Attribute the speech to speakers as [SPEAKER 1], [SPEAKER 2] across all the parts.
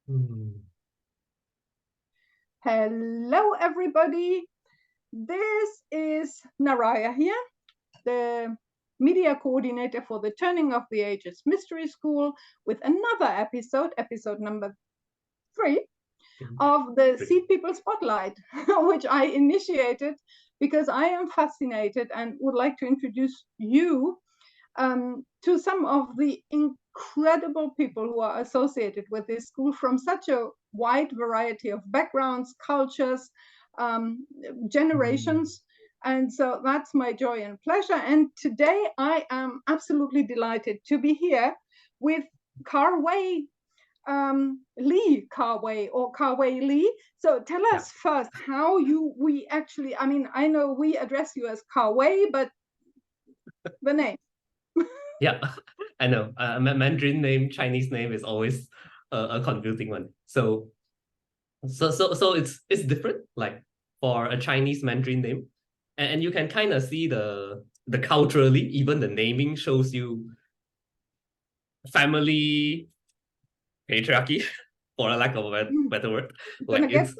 [SPEAKER 1] Hmm.
[SPEAKER 2] Hello, everybody. This is Naraya here, the media coordinator for the Turning of the Ages Mystery School, with another episode number 3 of the Seed People Spotlight, which I initiated because I am fascinated and would like to introduce you to some of the incredible people who are associated with this school from such a wide variety of backgrounds, cultures, generations. And so that's my joy and pleasure. And today I am absolutely delighted to be here with Khar Wei Lee, Khar Wei Lee. So tell us first how we actually, I mean, I know we address you as Khar Wei, but the name.
[SPEAKER 1] Yeah, I know. Mandarin name, Chinese name is always a confusing one. So it's different. Like for a Chinese Mandarin name, and you can kind of see the culturally, even the naming shows you family patriarchy, for a lack of a better word. Like it's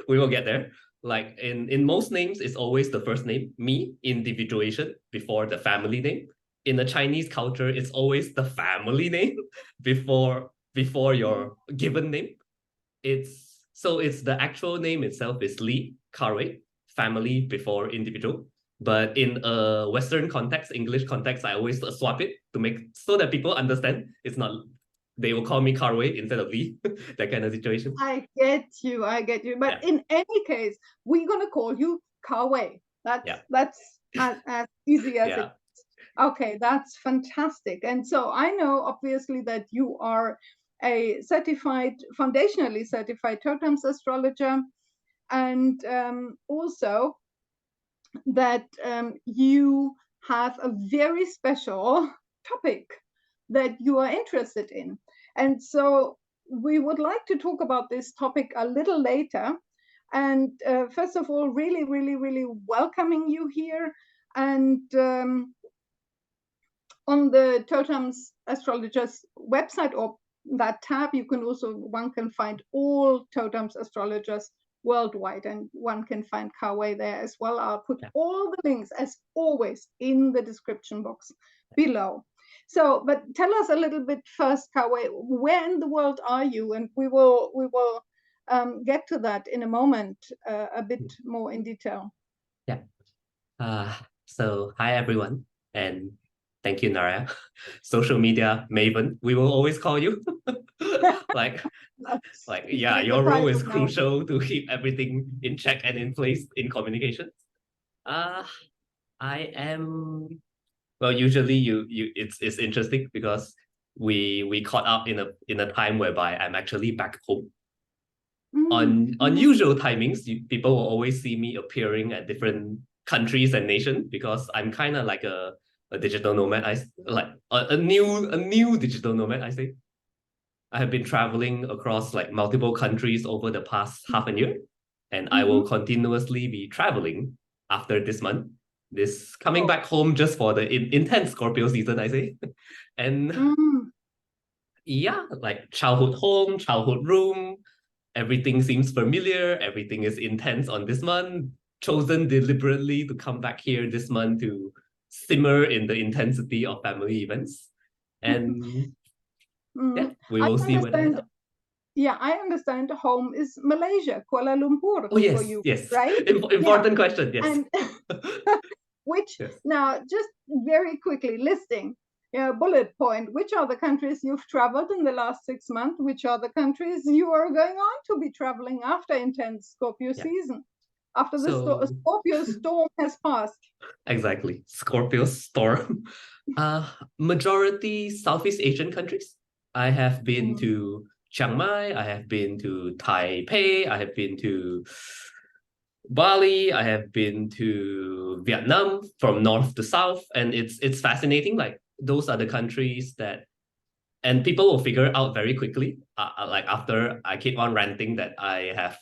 [SPEAKER 1] we will get there. Like in most names, it's always the first name, me, individuation, before the family name. In the Chinese culture, it's always the family name before your given name. It's the actual name itself is Lee, Khar Wei, family before individual. But in a Western context, English context, I always swap it to make so that people understand it's not, they will call me Khar Wei instead of Lee, that kind of situation.
[SPEAKER 2] I get you. But in any case, we're gonna call you Khar Wei. That's as easy as it. Okay, that's fantastic. And so I know obviously that you are a foundationally certified TOTAMS astrologer, and also that you have a very special topic that you are interested in. And so we would like to talk about this topic a little later. And first of all, really, really, really welcoming you here. And on the TOTAMS Astrologers website or that tab, one can find all TOTAMS astrologers worldwide, and one can find Khar Wei there as well. I'll put all the links, as always, in the description box below. So, but tell us a little bit first, Khar Wei, where in the world are you? And we will get to that in a moment, a bit more in detail.
[SPEAKER 1] So hi everyone, and thank you, Naraya. Social media maven, we will always call you. like your role is crucial to keep everything in check and in place in communication. I am, well, usually it's interesting because we caught up in a time whereby I'm actually back home. On unusual timings, people will always see me appearing at different countries and nations because I'm kind of like a digital nomad. I like a new digital nomad, I say. I have been traveling across like multiple countries over the past half a year, and I will continuously be traveling after this month. This coming back home just for the intense Scorpio season, I say. And yeah, like childhood home, childhood room, everything seems familiar, everything is intense on this month, chosen deliberately to come back here this month to simmer in the intensity of family events. And we will see where that ends up.
[SPEAKER 2] Yeah, I understand home is Malaysia, Kuala Lumpur
[SPEAKER 1] for
[SPEAKER 2] you,
[SPEAKER 1] yes.
[SPEAKER 2] Right?
[SPEAKER 1] Important question, yes.
[SPEAKER 2] And which, now, just very quickly listing, bullet point, which are the countries you've traveled in the last 6 months? Which are the countries you are going on to be traveling after intense Scorpio season? After the Scorpio storm has passed.
[SPEAKER 1] Exactly, Scorpio storm. Majority Southeast Asian countries. I have been to Chiang Mai, I have been to Taipei, I have been to Bali, I have been to Vietnam from north to south, and it's fascinating. Like those are the countries that, and people will figure out very quickly. Like after I keep on ranting that I have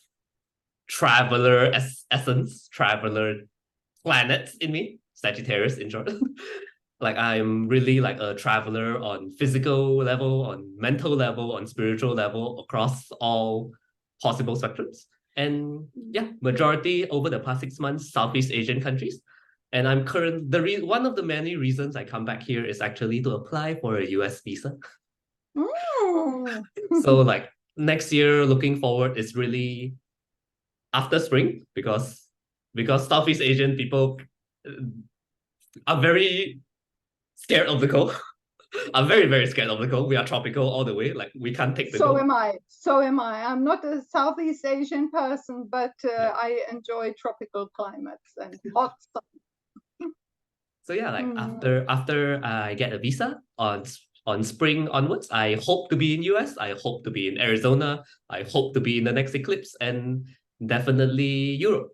[SPEAKER 1] traveler essence, traveler planets in me, Sagittarius in short. Like I'm really like a traveler on physical level, on mental level, on spiritual level, across all possible spectrums. And yeah, majority over the past 6 months, Southeast Asian countries. And I'm one of the many reasons I come back here is actually to apply for a US visa. So like next year, looking forward is really after spring, because Southeast Asian people are very scared of the cold. I'm very, very scared of the cold. We are tropical all the way. Like we can't take the cold.
[SPEAKER 2] So am I. I'm not a Southeast Asian person, but I enjoy tropical climates and hot sun.
[SPEAKER 1] So yeah, like after I get a visa on spring onwards, I hope to be in US. I hope to be in Arizona. I hope to be in the next eclipse, and definitely Europe,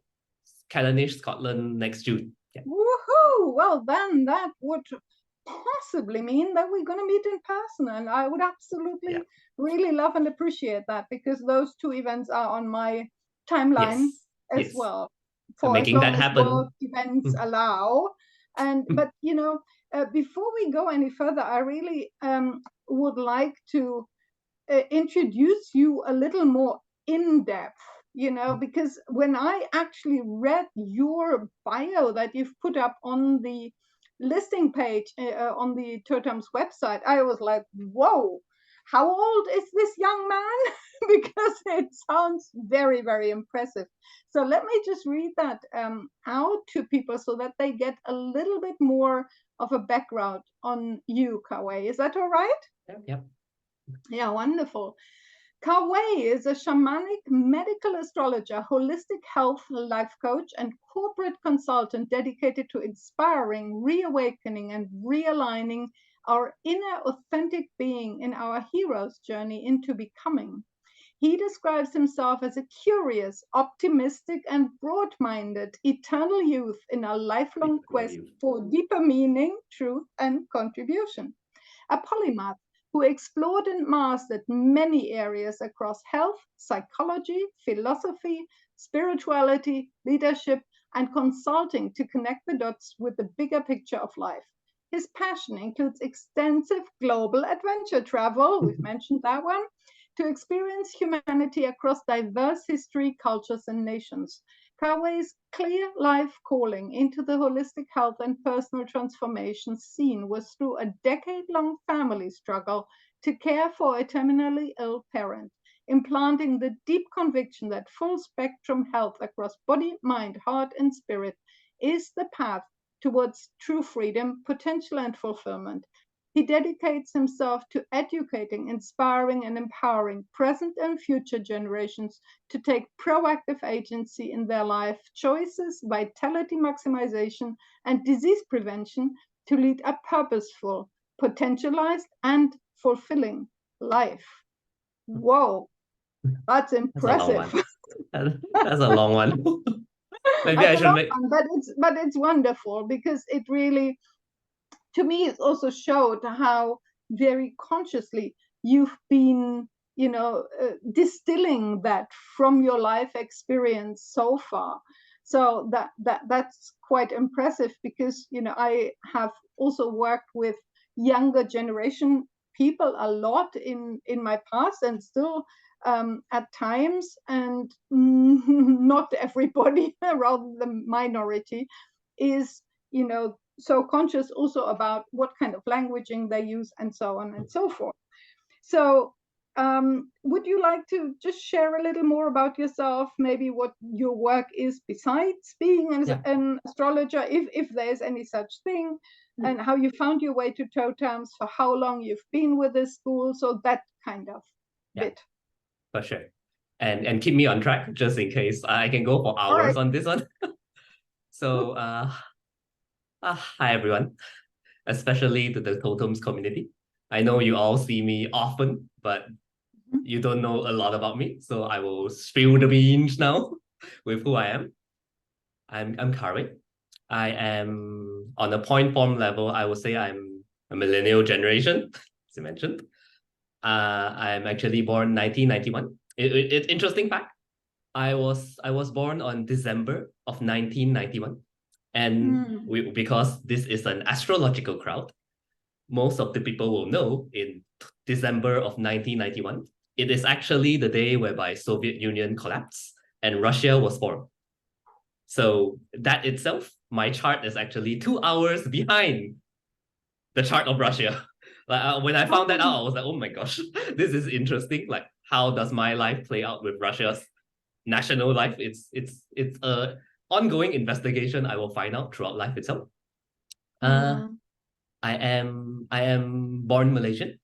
[SPEAKER 1] Canada, Scotland next June.
[SPEAKER 2] Yeah. Woohoo! Well, then that would possibly mean that we're going to meet in person, and I would absolutely really love and appreciate that, because those two events are on my timeline as well,
[SPEAKER 1] for making that happen.
[SPEAKER 2] World events allow. And but you know, before we go any further, I really would like to introduce you a little more in depth, you know, because when I actually read your bio that you've put up on the listing page on the TOTAMS website, I was like, whoa, how old is this young man? Because it sounds very, very impressive. So let me just read that out to people so that they get a little bit more of a background on you, Khar Wei. Is that all right?
[SPEAKER 1] Yep.
[SPEAKER 2] Yeah, wonderful. Khar Wei is a shamanic medical astrologer, holistic health life coach, and corporate consultant dedicated to inspiring, reawakening, and realigning our inner authentic being in our hero's journey into becoming. He describes himself as a curious, optimistic, and broad-minded eternal youth in a lifelong quest for deeper meaning, truth, and contribution. A polymath who explored and mastered many areas across health, psychology, philosophy, spirituality, leadership, and consulting to connect the dots with the bigger picture of life. His passion includes extensive global adventure travel, we've mentioned that one, to experience humanity across diverse history, cultures, and nations. Khar Wei's clear life calling into the holistic health and personal transformation scene was through a decade-long family struggle to care for a terminally ill parent, implanting the deep conviction that full-spectrum health across body, mind, heart, and spirit is the path towards true freedom, potential, and fulfillment. He dedicates himself to educating, inspiring, and empowering present and future generations to take proactive agency in their life choices, vitality maximization, and disease prevention to lead a purposeful, potentialized, and fulfilling life. Whoa, that's impressive.
[SPEAKER 1] That's a long one. Maybe I should make.
[SPEAKER 2] But it's wonderful, because it really, to me, it also showed how very consciously you've been, you know, distilling that from your life experience so far. So that's quite impressive, because, you know, I have also worked with younger generation people a lot in my past, and still at times, and not everybody, rather the minority, is, you know, so conscious also about what kind of languaging they use, and so on and so forth. So would you like to just share a little more about yourself, maybe what your work is besides being an astrologer, if there's any such thing, and how you found your way to TOTAMS, for how long you've been with this school, so that kind of bit.
[SPEAKER 1] For sure. And keep me on track, just in case I can go for hours on this one. So hi everyone, especially to the TOTAMS community. I know you all see me often, but you don't know a lot about me, so I will spill the beans now with who I am. I'm Khar Wei. I am on a point form level, I would say I'm a millennial generation, as you mentioned. I'm actually born 1991. It's interesting fact. I was born on December of 1991. And because this is an astrological crowd, most of the people will know in December of 1991, it is actually the day whereby Soviet Union collapsed and Russia was formed. So that itself, my chart is actually 2 hours behind the chart of Russia. Like when I found that out, I was like, oh my gosh, this is interesting. Like, how does my life play out with Russia's national life? It's a ongoing investigation I will find out throughout life itself. I am born Malaysian,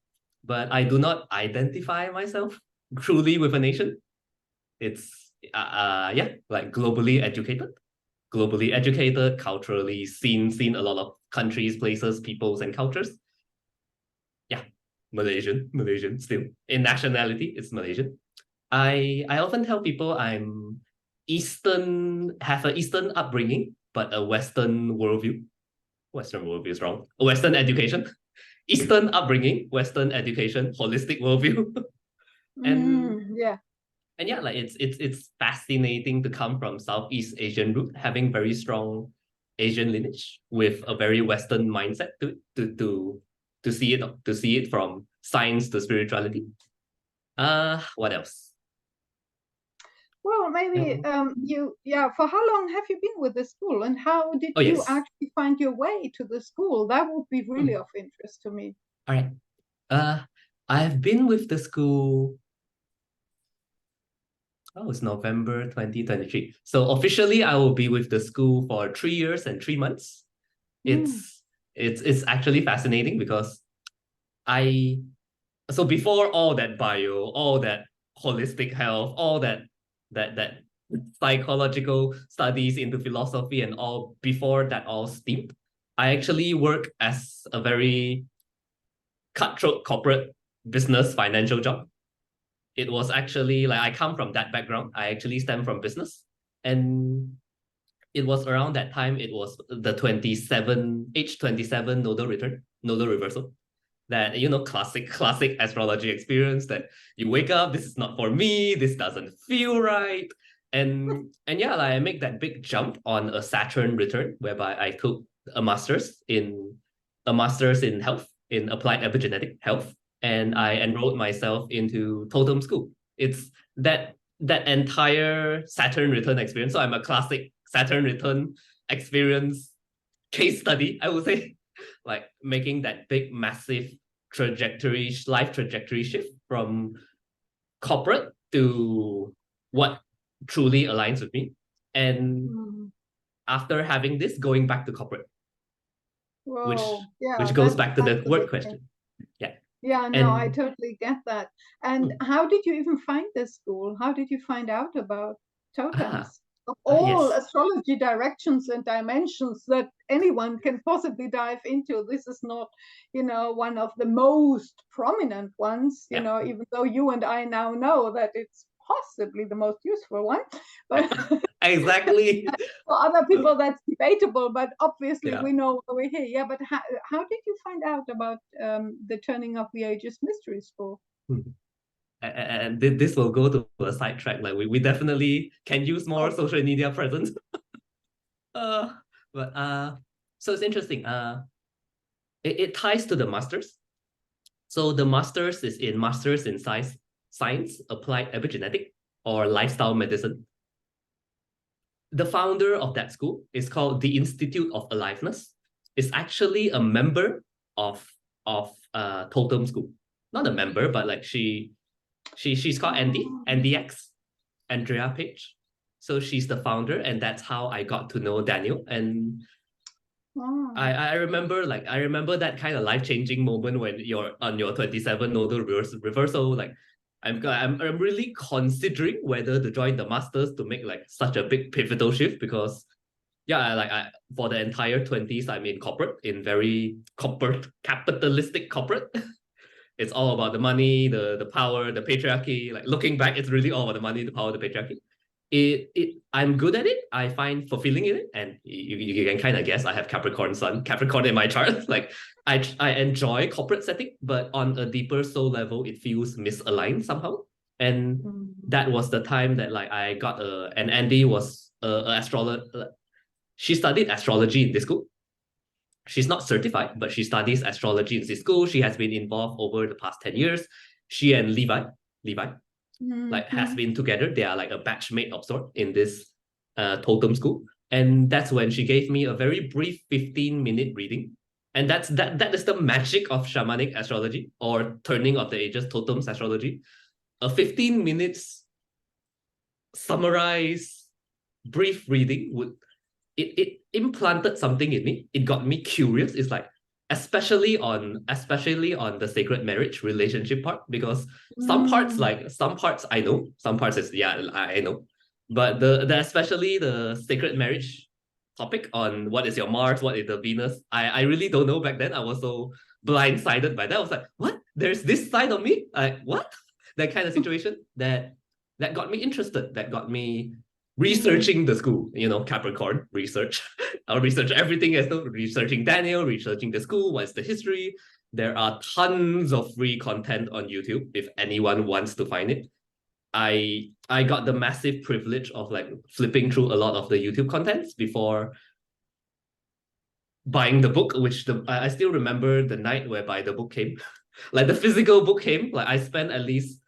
[SPEAKER 1] but I do not identify myself truly with a nation. It's like globally educated, culturally seen a lot of countries, places, peoples, and cultures. Yeah, Malaysian still. In nationality, it's Malaysian. I often tell people I'm have an Eastern upbringing, but a Western worldview. Western worldview is wrong. Western education. Eastern upbringing, Western education, holistic worldview. And yeah, like it's fascinating to come from Southeast Asian root, having very strong Asian lineage with a very Western mindset to see it from science to spirituality. What else?
[SPEAKER 2] Well, maybe for how long have you been with the school, and how did you actually find your way to the school? That would be really of interest to me.
[SPEAKER 1] All right. I've been with the school. Oh, it's November 2023. So officially, I will be with the school for 3 years and 3 months. It's actually fascinating because so before all that bio, all that holistic health, all that psychological studies into philosophy and all, before that all steamed, I actually work as a very cutthroat corporate business financial job. It was actually like I come from that background. I actually stem from business. And it was around that time, it was the age 27 nodal reversal. That, classic astrology experience that you wake up, this is not for me, this doesn't feel right. And yeah, like I make that big jump on a Saturn return, whereby I took a master's in health, in applied epigenetic health, and I enrolled myself into TOTAMS school. It's that entire Saturn return experience. So I'm a classic Saturn return experience case study, I would say, like making that big, massive life trajectory shift from corporate to what truly aligns with me. And after having this, going back to corporate.
[SPEAKER 2] Whoa,
[SPEAKER 1] which goes back to the word question.
[SPEAKER 2] Yeah, no, I totally get that. And how did you even find this school? How did you find out about totems? Of all astrology directions and dimensions that anyone can possibly dive into, this is not, one of the most prominent ones, even though you and I now know that it's possibly the most useful one. But
[SPEAKER 1] exactly.
[SPEAKER 2] for other people, that's debatable, but obviously we know over here. Yeah, but how did you find out about the Turning of the Ages Mystery School?
[SPEAKER 1] And this will go to a sidetrack. Like we definitely can use more social media presence. So it's interesting. It ties to the masters. So the masters is in science, applied epigenetic, or lifestyle medicine. The founder of that school is called the Institute of Aliveness. It's actually a member of Totem School. Not a member, but like she's called NDX, Andrea Page. So she's the founder, and that's how I got to know Daniel. And I remember that kind of life-changing moment when you're on your 27 nodal reversal. Like I'm really considering whether to join the masters to make like such a big pivotal shift, because for the entire 20s I'm in corporate, in very corporate, capitalistic corporate. It's all about the money, the power, the patriarchy. Like looking back, it's really all about the money, the power, the patriarchy. I'm good at it. I find fulfilling in it, and you can kind of guess I have Capricorn Sun, Capricorn in my chart. Like I enjoy corporate setting, but on a deeper soul level, it feels misaligned somehow. And that was the time that like I got and Andy was an astrologer. she studied astrology in this school. She's not certified, but she studies astrology in this school. She has been involved over the past 10 years. She and Levi, like has been together. They are like a batchmate of sort in this totem school. And that's when she gave me a very brief 15-minute reading. And that is the magic of shamanic astrology or turning of the ages, TOTAMS astrology. A 15 minutes summarize brief reading would it implanted something in me. It got me curious. It's like especially on the sacred marriage relationship part, because some parts I know, some parts is I know, but the especially the sacred marriage topic on what is your Mars, what is the Venus, I really don't know. Back then I was so blindsided by that. I was like, what? There's this side of me? Like what? That kind of situation that got me interested, that got me researching the school, Capricorn research. I'll research everything as though researching Daniel, researching the school, what's the history. There are tons of free content on YouTube if anyone wants to find it. I got the massive privilege of like flipping through a lot of the YouTube contents before buying the book, which I still remember the night whereby the book came. Like the physical book came, like I spent at least,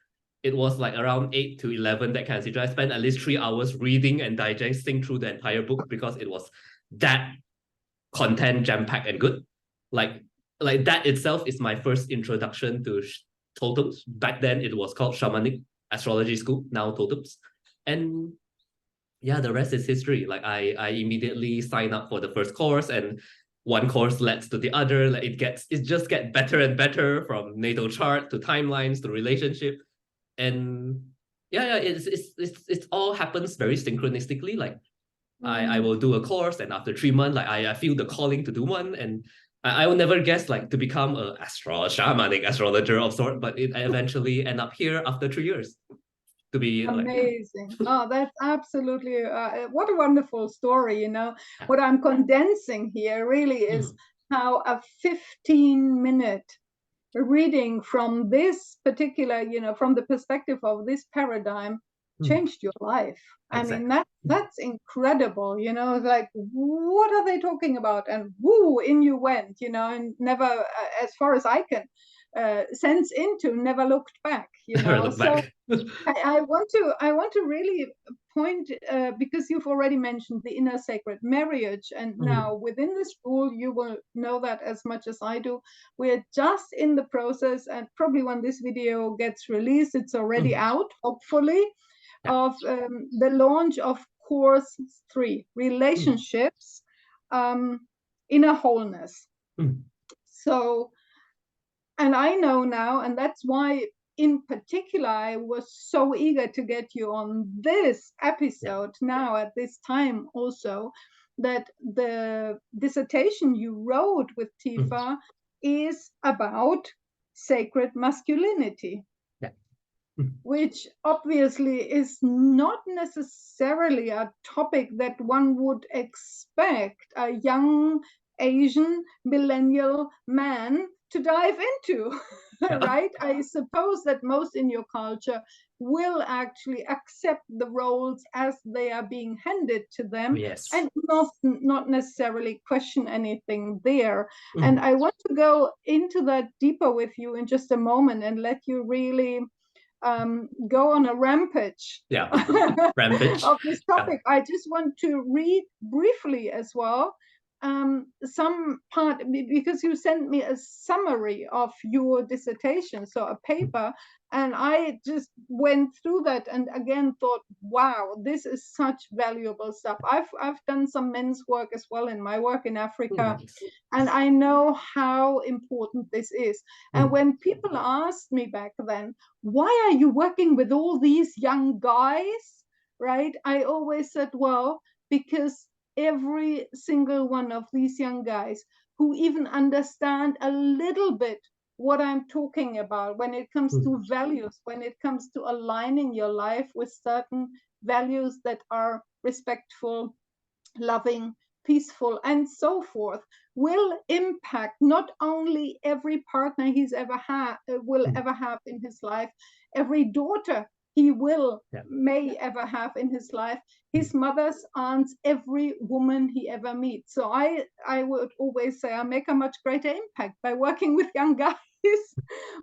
[SPEAKER 1] it was like around 8 to 11, that kind of situation. I spent at least 3 hours reading and digesting through the entire book because it was that content jam-packed and good. Like that itself is my first introduction to totems. Back then it was called Shamanic Astrology School, now Totems. And yeah, the rest is history. Like I immediately signed up for the first course, and one course led to the other. Like it just gets better and better, from natal chart to timelines to relationship. And it's all happens very synchronistically. Like I will do a course, and after 3 months, like I feel the calling to do one, and I will never guess like to become a shamanic astrologer of sort, but it eventually end up here after 3 years. To be
[SPEAKER 2] amazing. Oh, that's absolutely what a wonderful story. What I'm condensing here really is how a 15-minute reading from this particular, from the perspective of this paradigm changed your life. Exactly. I mean, that's incredible, like, what are they talking about? And woo, in you went, and never, as far as I can sense into, never looked back,
[SPEAKER 1] Never looked back.
[SPEAKER 2] I want to really point, because you've already mentioned the inner sacred marriage, and now within the school, you will know that as much as I do. We're just in the process, and probably when this video gets released, it's already out, hopefully, of the launch of course 3, relationships, inner wholeness. So, and I know now, and that's why in particular I was so eager to get you on this episode now at this time also, that the dissertation you wrote with Tifa is about sacred masculinity, which obviously is not necessarily a topic that one would expect a young Asian millennial man to dive into, right? I suppose that most in your culture will actually accept the roles as they are being handed to them, and not necessarily question anything there. And I want to go into that deeper with you in just a moment and let you really go on a rampage of this topic. I just want to read briefly as well some part, because you sent me a summary of your dissertation, so a paper, and I just went through that and again thought, wow, this is such valuable stuff. I've done some men's work as well in my work in Africa, and I know how important this is. And when people asked me back then, why are you working with all these young guys, right? I always said, well, because every single one of these young guys who even understand a little bit what I'm talking about when it comes to values, when it comes to aligning your life with certain values that are respectful, loving, peaceful, and so forth, will impact not only every partner he's ever had, will ever have in his life, every daughter he may ever have in his life, his mother's aunts, every woman he ever meets. So I would always say I make a much greater impact by working with young guys.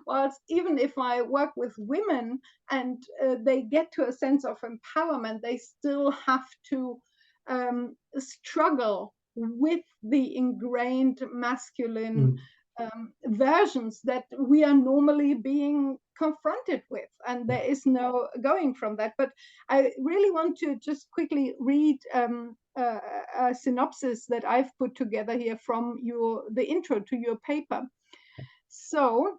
[SPEAKER 2] Whilst even if I work with women and they get to a sense of empowerment, they still have to struggle with the ingrained masculine versions that we are normally being confronted with, and there is no going from that. But I really want to just quickly read a synopsis that I've put together here from the intro to your paper. So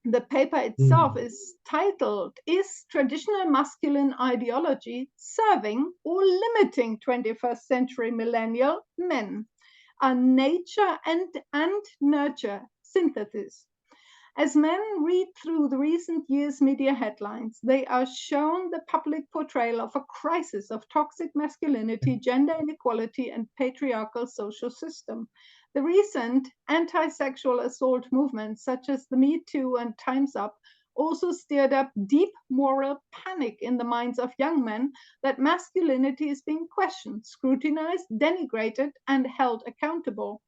[SPEAKER 2] the paper itself is titled, "Is Traditional Masculine Ideology Serving or Limiting 21st Century Millennial Men? A Nature and Nurture Synthesis." As men read through the recent years' media headlines, they are shown the public portrayal of a crisis of toxic masculinity, gender inequality, and patriarchal social system. The recent anti-sexual assault movements, such as the Me Too and Time's Up, also stirred up deep moral panic in the minds of young men that masculinity is being questioned, scrutinized, denigrated, and held accountable.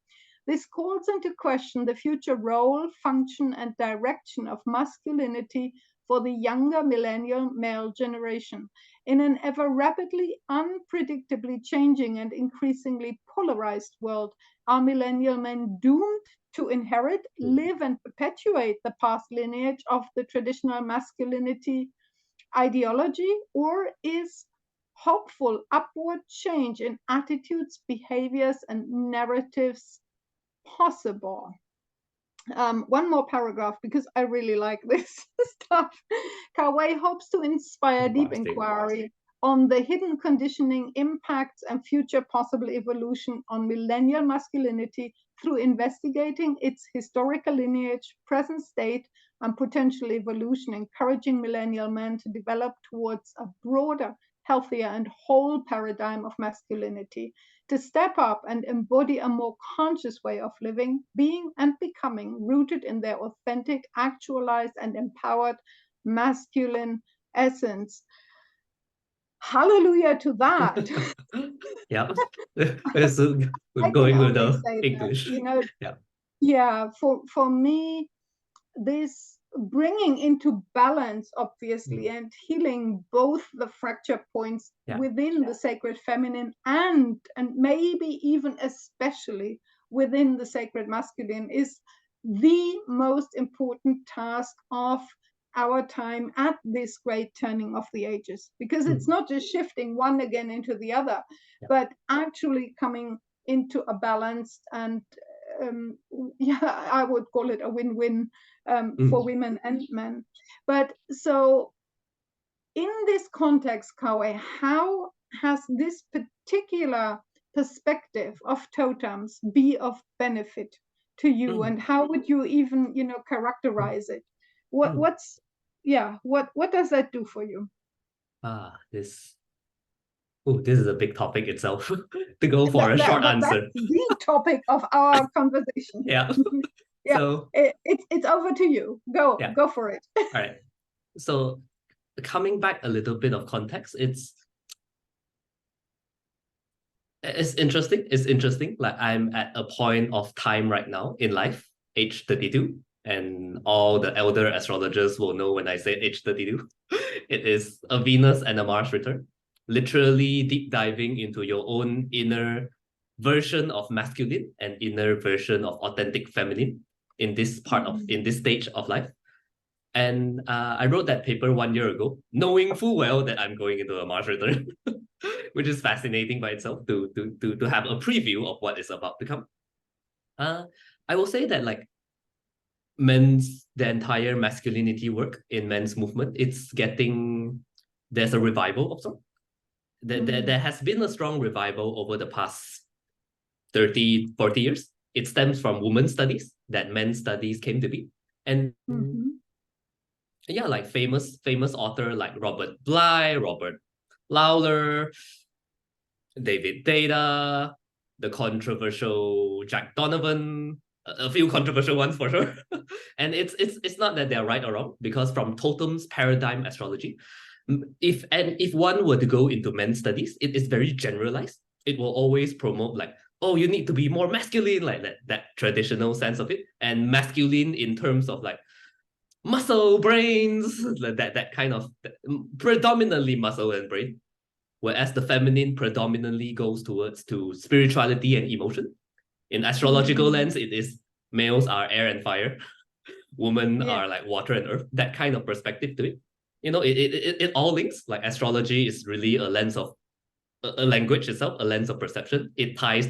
[SPEAKER 2] This calls into question the future role, function, and direction of masculinity for the younger millennial male generation. In an ever rapidly, unpredictably changing and increasingly polarized world, are millennial men doomed to inherit, live, and perpetuate the past lineage of the traditional masculinity ideology, or is hopeful upward change in attitudes, behaviors, and narratives possible? One more paragraph, because I really like this stuff. Khar Wei hopes to inspire deep inquiry on the hidden conditioning impacts and future possible evolution on millennial masculinity through investigating its historical lineage, present state, and potential evolution, encouraging millennial men to develop towards a broader, healthier, and whole paradigm of masculinity, to step up and embody a more conscious way of living, being, and becoming, rooted in their authentic, actualized, and empowered masculine essence. Hallelujah to that.
[SPEAKER 1] Yeah. So going with the English.
[SPEAKER 2] For me, this bringing into balance, obviously, and healing both the fracture points within the sacred feminine and maybe even especially within the sacred masculine is the most important task of our time at this great turning of the ages, because it's not just shifting one again into the other, but actually coming into a balanced and I would call it a win-win for women and men. But so in this context, Khar Wei, how has this particular perspective of totems be of benefit to you, and how would you even, characterize it? What does that do for you?
[SPEAKER 1] This is a big topic itself to go for a short answer.
[SPEAKER 2] That's the topic of our conversation.
[SPEAKER 1] Yeah. So
[SPEAKER 2] it's over to you. Go for it.
[SPEAKER 1] All right. So coming back a little bit of context, it's interesting. It's interesting. Like, I'm at a point of time right now in life, age 32, and all the elder astrologers will know when I say age 32. It is a Venus and a Mars return, literally deep diving into your own inner version of masculine and inner version of authentic feminine in this in this stage of life. And I wrote that paper 1 year ago, knowing full well that I'm going into a Mars return, which is fascinating by itself to have a preview of what is about to come. I will say that, like, the entire masculinity work in men's movement, there's a revival of sorts. There has been a strong revival over the past 30, 40 years. It stems from women's studies, that men's studies came to be. And like famous author like Robert Bly, Robert Lawler, David Data, the controversial Jack Donovan, a few controversial ones for sure. And it's not that they're right or wrong, because from TOTAMS paradigm astrology, if one were to go into men's studies, it is very generalized. It will always promote like, oh, you need to be more masculine, like that traditional sense of it, and masculine in terms of like muscle, brains, that kind of predominantly muscle and brain, whereas the feminine predominantly goes towards to spirituality and emotion. In astrological lens, it is males are air and fire, women are like water and earth, that kind of perspective to it. You know, it all links. Like astrology is really a lens of a language itself, a lens of perception. It ties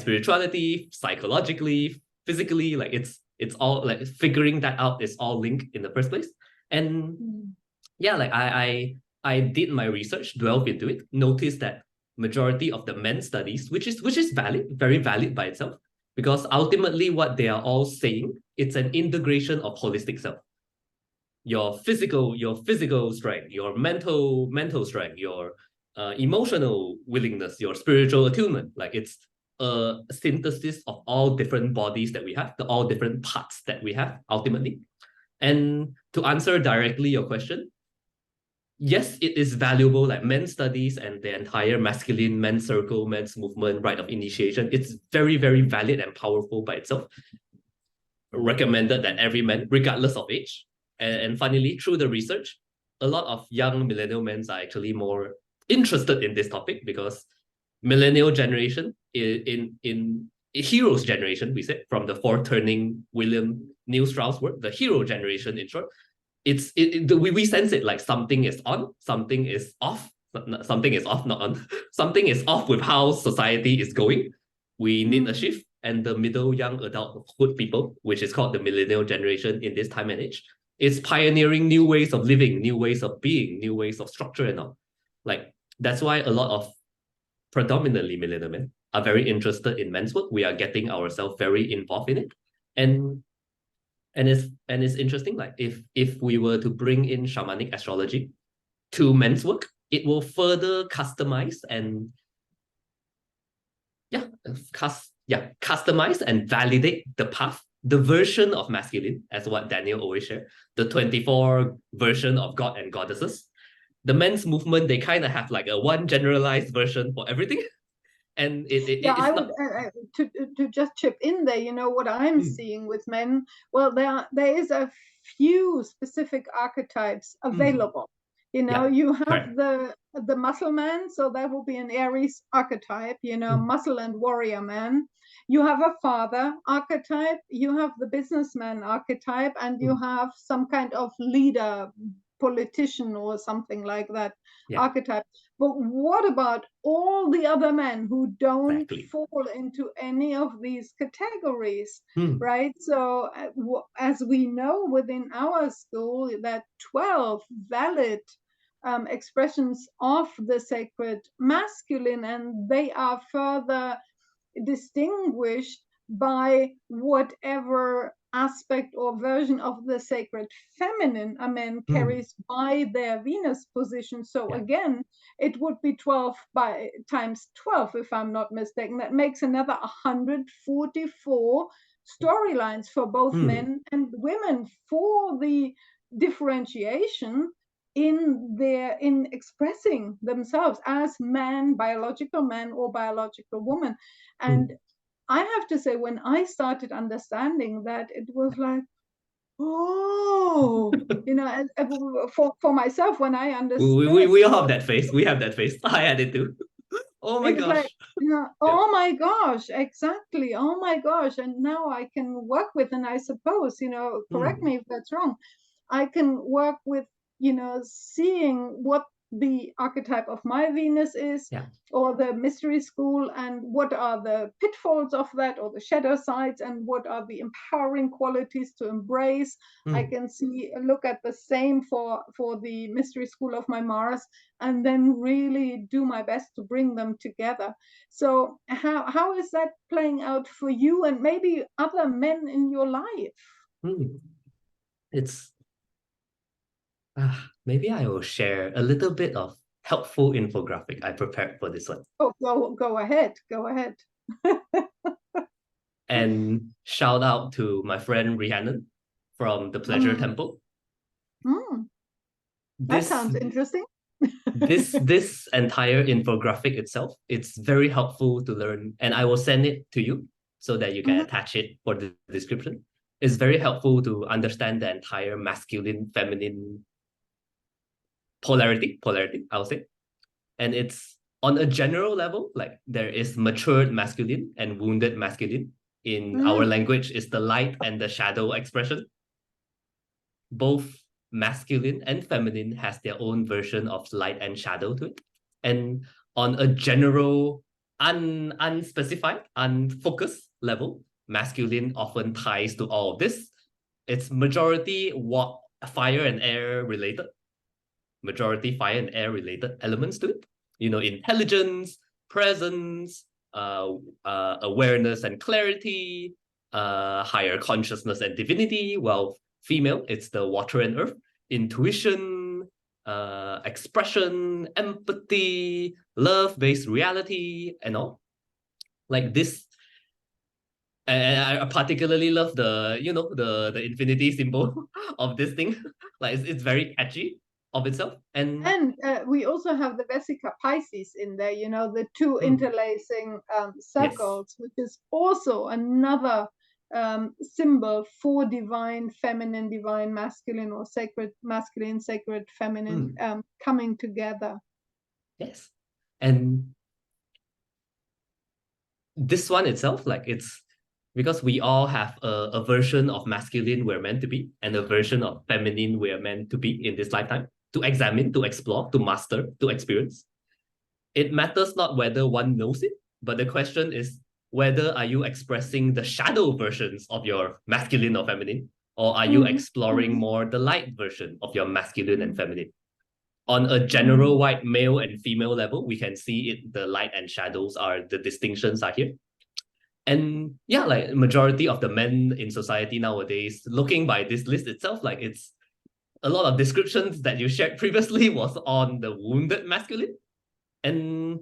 [SPEAKER 1] spirituality, psychologically, physically, like it's all like figuring that out is all linked in the first place. And yeah, like I did my research, delve into it, noticed that majority of the men's studies, which is valid, very valid by itself, because ultimately what they are all saying, it's an integration of holistic self. Your physical strength, your mental strength, your emotional willingness, your spiritual attunement. Like it's a synthesis of all different bodies that we have, the all different parts that we have ultimately. And to answer directly your question, yes, it is valuable, like men's studies and the entire masculine men's circle, men's movement, rite of initiation. It's very, very valid and powerful by itself. Recommended that every man, regardless of age. And funnily, through the research, a lot of young millennial men are actually more interested in this topic, because millennial generation in heroes generation, we said, from the fourth turning William Neil Strauss work, the hero generation in short, we sense it like something is on, something is off, something is off, not on, something is off with how society is going. We need a shift. And the middle young adulthood people, which is called the millennial generation in this time and age, is pioneering new ways of living, new ways of being, new ways of structure and all. Like that's why a lot of predominantly millennial men are very interested in men's work. We are getting ourselves very involved in it. And it's interesting, like if we were to bring in shamanic astrology to men's work, it will further customize and customize and validate the path, the version of masculine, as what Daniel always shared, the 24 version of God and goddesses. The men's movement, they kind of have like a one generalized version for everything. And
[SPEAKER 2] I would to just chip in there, you know, what I'm seeing with men, well, there is a few specific archetypes available. You know, you have the muscle man, so that will be an Aries archetype, you know, muscle and warrior man. You have a father archetype, you have the businessman archetype, and you have some kind of leader, politician or something like that archetype. But what about all the other men who don't fall into any of these categories, right? So as we know within our school, that 12 valid expressions of the sacred masculine, and they are further distinguished by whatever aspect or version of the sacred feminine a man carries by their Venus position. So again, it would be 12 by times 12, if I'm not mistaken. That makes another 144 storylines for both men and women for the differentiation in expressing themselves as man, biological man or biological woman. And I have to say, when I started understanding that, it was like, oh, you know, for myself, when I understood,
[SPEAKER 1] we all have that face. We have that face. I had it too. Oh my gosh.
[SPEAKER 2] Like, you know, oh my gosh, exactly. Oh my gosh. And now I can work with, and I suppose, you know, correct me if that's wrong, I can work with, you know, seeing what the archetype of my Venus is, or the mystery school, and what are the pitfalls of that, or the shadow sides, and what are the empowering qualities to embrace. I can look at the same for the mystery school of my Mars, and then really do my best to bring them together. So how is that playing out for you and maybe other men in your life?
[SPEAKER 1] It's maybe I will share a little bit of helpful infographic I prepared for this one.
[SPEAKER 2] Oh, go ahead.
[SPEAKER 1] And shout out to my friend Rhiannon from the Pleasure Temple.
[SPEAKER 2] That sounds interesting.
[SPEAKER 1] this entire infographic itself, it's very helpful to learn, and I will send it to you so that you can attach it for the description. It's very helpful to understand the entire masculine, feminine polarity, I would say. And it's on a general level, like there is matured masculine and wounded masculine. In our language, is the light and the shadow expression. Both masculine and feminine has their own version of light and shadow to it. And on a general, unspecified, unfocused level, masculine often ties to all of this. It's majority fire and air related. Majority fire and air related elements to it. Intelligence, presence, awareness and clarity, higher consciousness and divinity. While female, it's the water and earth, intuition, expression, empathy, love-based reality, and all. Like this. And I particularly love the infinity symbol of this thing. Like it's very catchy of itself. And
[SPEAKER 2] we also have the Vesica Pisces in there, the two interlacing circles, which is also another symbol for divine feminine, divine masculine, or sacred masculine, sacred feminine coming together.
[SPEAKER 1] Yes. And this one itself, like it's because we all have a version of masculine we're meant to be and a version of feminine we're meant to be in this lifetime, to examine, to explore, to master, to experience. It matters not whether one knows it, but the question is whether are you expressing the shadow versions of your masculine or feminine, or are you exploring more the light version of your masculine and feminine? On a general wide male and female level, we can see it, the light and shadows are, the distinctions are here. And yeah, like majority of the men in society nowadays, looking by this list itself, like it's a lot of descriptions that you shared previously was on the wounded masculine. And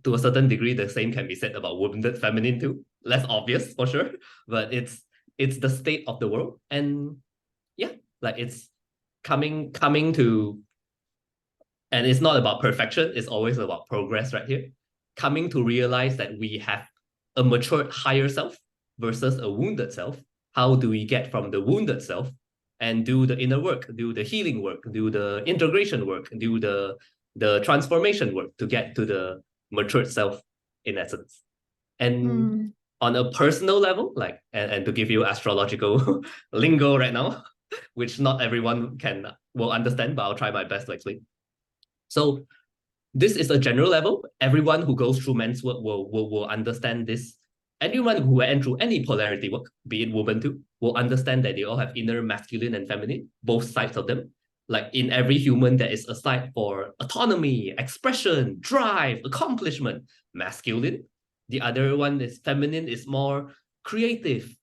[SPEAKER 1] to a certain degree, the same can be said about wounded feminine too. Less obvious for sure, but it's the state of the world. And yeah, like it's coming to, and it's not about perfection, it's always about progress right here. Coming to realize that we have a matured higher self versus a wounded self. How do we get from the wounded self and do the inner work, do the healing work, do the integration work, do the transformation work to get to the matured self in essence? And on a personal level, like, and to give you astrological lingo right now, which not everyone will understand, but I'll try my best to explain. So this is a general level. Everyone who goes through men's work will understand this. Anyone who went through any polarity work, be it woman too, will understand that they all have inner masculine and feminine, both sides of them. Like in every human, there is a side for autonomy, expression, drive, accomplishment, masculine. The other one is feminine, is more creative,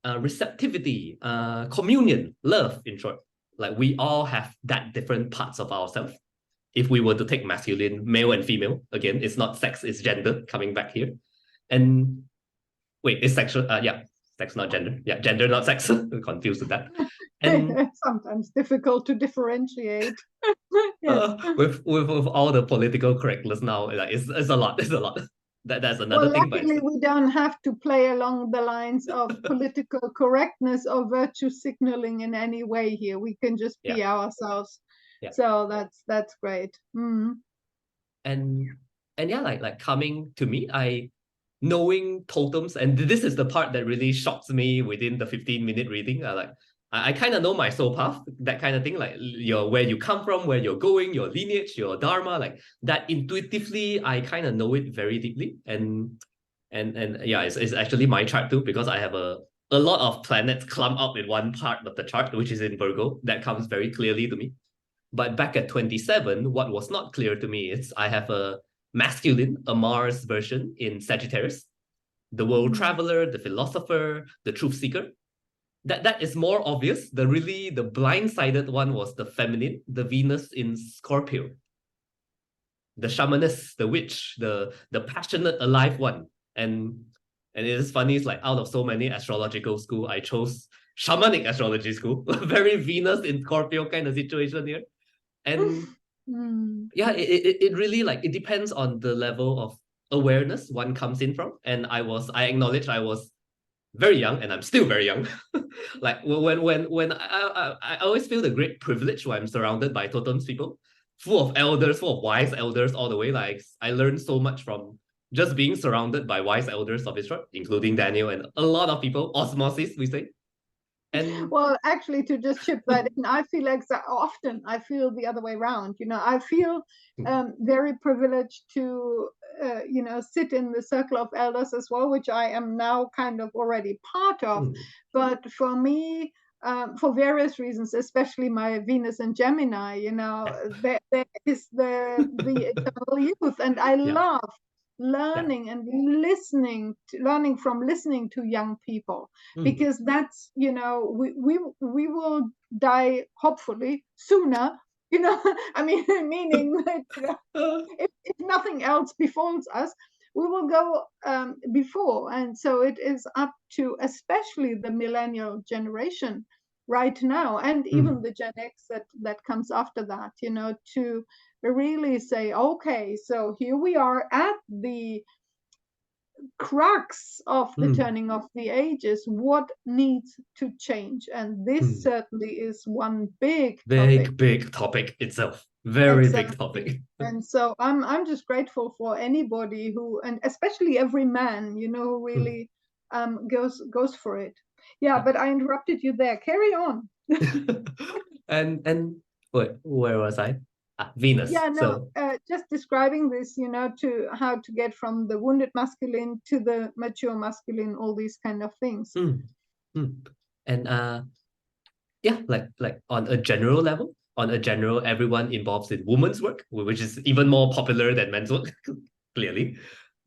[SPEAKER 1] receptivity, communion, love, in short. Like we all have that different parts of ourselves. If we were to take masculine, male and female, again, it's not sex, it's gender coming back here. And wait, it's sexual, yeah, sex, not gender. Yeah, gender, not sex. I'm confused with that. And
[SPEAKER 2] sometimes difficult to differentiate.
[SPEAKER 1] with all the political correctness now, like it's a lot. That's another thing.
[SPEAKER 2] Luckily, we don't have to play along the lines of political correctness or virtue signaling in any way here. We can just be ourselves. Yeah. So that's great.
[SPEAKER 1] And yeah, like coming to me, knowing totems, and this is the part that really shocks me within the 15-minute reading. I kind of know my soul path, that kind of thing, like where you come from, where you're going, your lineage, your dharma, like that intuitively, I kind of know it very deeply. And yeah, it's actually my chart too, because I have a lot of planets clumped up in one part of the chart, which is in Virgo. That comes very clearly to me. But back at 27, what was not clear to me is I have a masculine, a Mars version in Sagittarius, the world traveler, the philosopher, the truth seeker. That is more obvious. The blindsided one was the feminine, the Venus in Scorpio, the shamaness, the witch, the passionate, alive one. And it is funny, it's like out of so many astrological school, I chose shamanic astrology school, very Venus in Scorpio kind of situation here. And yeah, it really like, it depends on the level of awareness one comes in from. And I acknowledge I was very young, and I'm still very young. Like when I always feel the great privilege when I'm surrounded by totems people, full of elders, full of wise elders all the way. Like I learned so much from just being surrounded by wise elders of Israel, including Daniel and a lot of people, osmosis, we say. And
[SPEAKER 2] well, actually, to just chip that in, I feel like often I feel the other way around. I feel very privileged to sit in the circle of elders as well, which I am now kind of already part of. But for me, for various reasons, especially my Venus and Gemini, there is the eternal youth, and I love learning and learning from listening to young people, because that's we will die hopefully sooner, I mean, meaning that if nothing else befalls us, we will go before. And so it is up to especially the millennial generation right now, and even the Gen X that comes after that, to really say, okay, so here we are at the crux of the turning of the ages. What needs to change? And this certainly is one big
[SPEAKER 1] topic itself. Very big topic.
[SPEAKER 2] And so I'm just grateful for anybody who, and especially every man, who really goes for it. Yeah, but I interrupted you there. Carry on.
[SPEAKER 1] and wait, where was I? Venus.
[SPEAKER 2] Yeah, no, just describing this, to how to get from the wounded masculine to the mature masculine, all these kind of things.
[SPEAKER 1] And yeah, like on a general level, everyone involved in women's work, which is even more popular than men's work, clearly,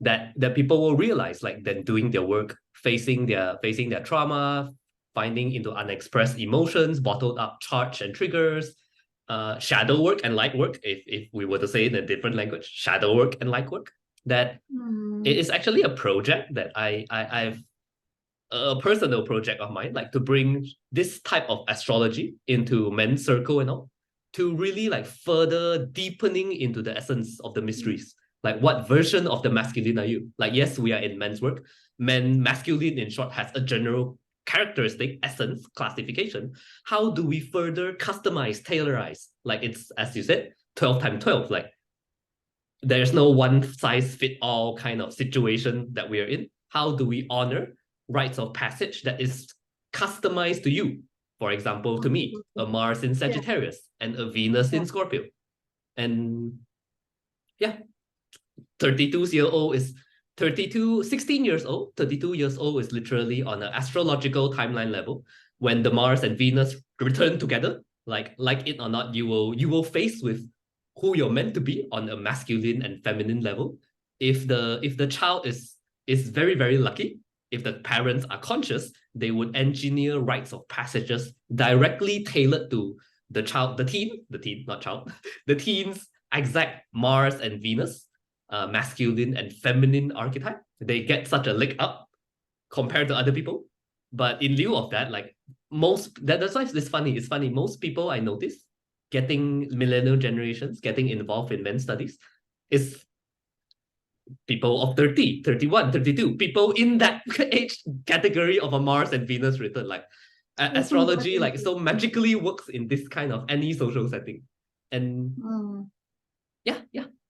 [SPEAKER 1] that people will realize, like, then doing their work, facing their trauma, finding into unexpressed emotions, bottled up charge and triggers, shadow work and light work, if we were to say in a different language, shadow work and light work, that it is actually a project that I've a personal project of mine, like to bring this type of astrology into men's circle and all, to really like further deepening into the essence of the mysteries. Like, what version of the masculine are you? Like, yes, we are in men's work. Masculine, in short, has a general characteristic, essence, classification. How do we further customize, tailorize? Like, it's, as you said, 12 times 12. Like, there's no one size fit all kind of situation that we are in. How do we honor rites of passage that is customized to you? For example, to me, a Mars in Sagittarius and a Venus in Scorpio. And yeah, 16 years old. 32 years old is literally on an astrological timeline level. When the Mars and Venus return together, like it or not, you will face with who you're meant to be on a masculine and feminine level. If the child is very, very lucky, if the parents are conscious, they would engineer rites of passages directly tailored to the teen's exact Mars and Venus, masculine and feminine archetype. They get such a leg up compared to other people. But in lieu of that, like that's why it's funny. It's funny. Most people I notice millennial generations getting involved in men's studies is people of 30, 31, 32, people in that age category of a Mars and Venus return. Like, astrology, like, so magically works in this kind of any social setting. And yeah,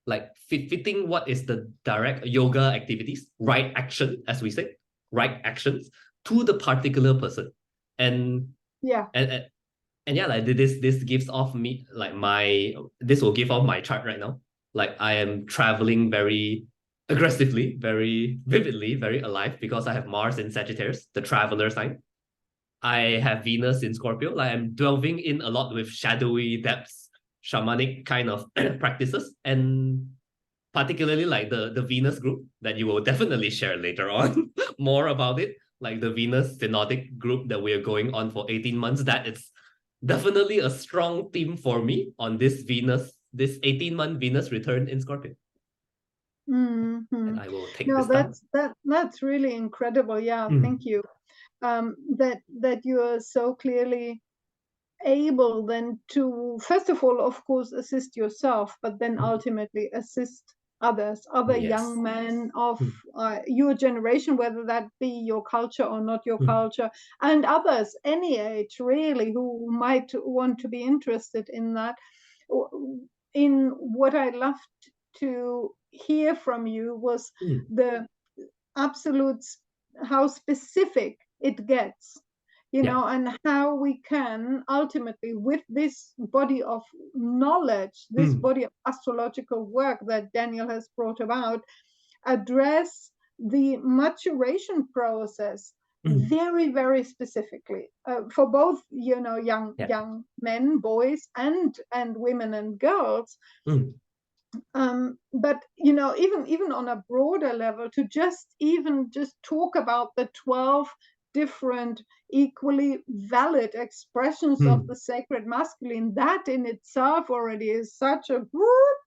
[SPEAKER 1] like fitting what is the direct yoga activities, right action, as we say, right actions to the particular person. And yeah, like this gives off me, like, this will give off my chart right now. Like, I am traveling very aggressively, very vividly, very alive, because I have Mars in Sagittarius, the traveler sign. I have Venus in Scorpio. Like, I'm delving in a lot with shadowy depths, shamanic kind of practices, and particularly like the Venus group that you will definitely share later on more about it. Like the Venus synodic group that we are going on for 18 months. That is definitely a strong theme for me on this 18-month Venus return in Scorpio. And I will take this time.
[SPEAKER 2] That's really incredible. Yeah, thank you. That you are so clearly able then to, first of all, of course, assist yourself, but then ultimately assist others, other young men of your generation, whether that be your culture or not your culture, and others, any age really, who might want to be interested in that. In what I loved to hear from you was the absolute, how specific it gets, you know, and how we can ultimately, with this body of knowledge, this body of astrological work that Daniel has brought about, address the maturation process very, very specifically for both, you know, young men, boys, and women and girls. But you know, even on a broader level, to just talk about the 12 different equally valid expressions of the sacred masculine, that in itself already is such a group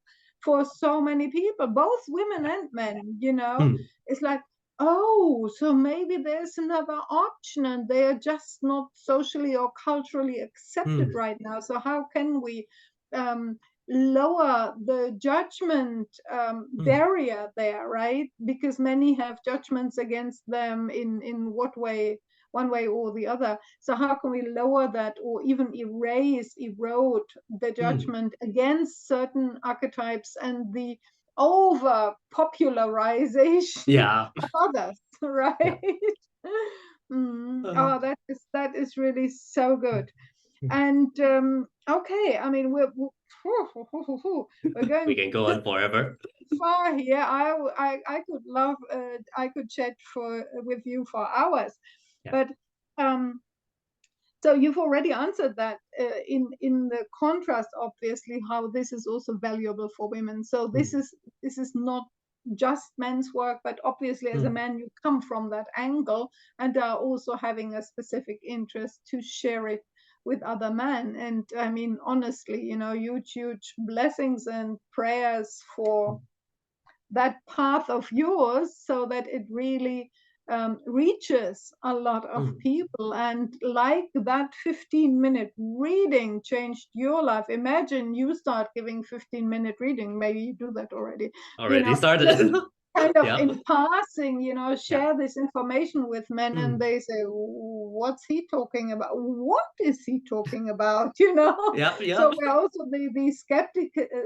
[SPEAKER 2] for so many people, both women and men, you know. It's like, oh, so maybe there's another option and they are just not socially or culturally accepted right now. So how can we lower the judgment barrier there, right? Because many have judgments against them in what way, one way or the other. So how can we lower that, or even erode the judgment against certain archetypes and the over popularization of others, right? Oh, that is really so good. And okay, I mean, we're going.
[SPEAKER 1] We can go on forever.
[SPEAKER 2] Far here. I could love. I could chat with you for hours, but so you've already answered that in the contrast, obviously, how this is also valuable for women. So this is not just men's work, but obviously as a man you come from that angle and are also having a specific interest to share it with other men. And I mean, honestly, you know, huge blessings and prayers for that path of yours, so that it really reaches a lot of people. And like that 15-minute reading changed your life, imagine you start giving 15-minute reading. Maybe you do that already
[SPEAKER 1] Started.
[SPEAKER 2] Kind of in passing, you know, share this information with men, and they say, what's he talking about? What is he talking about? You know? So we're also the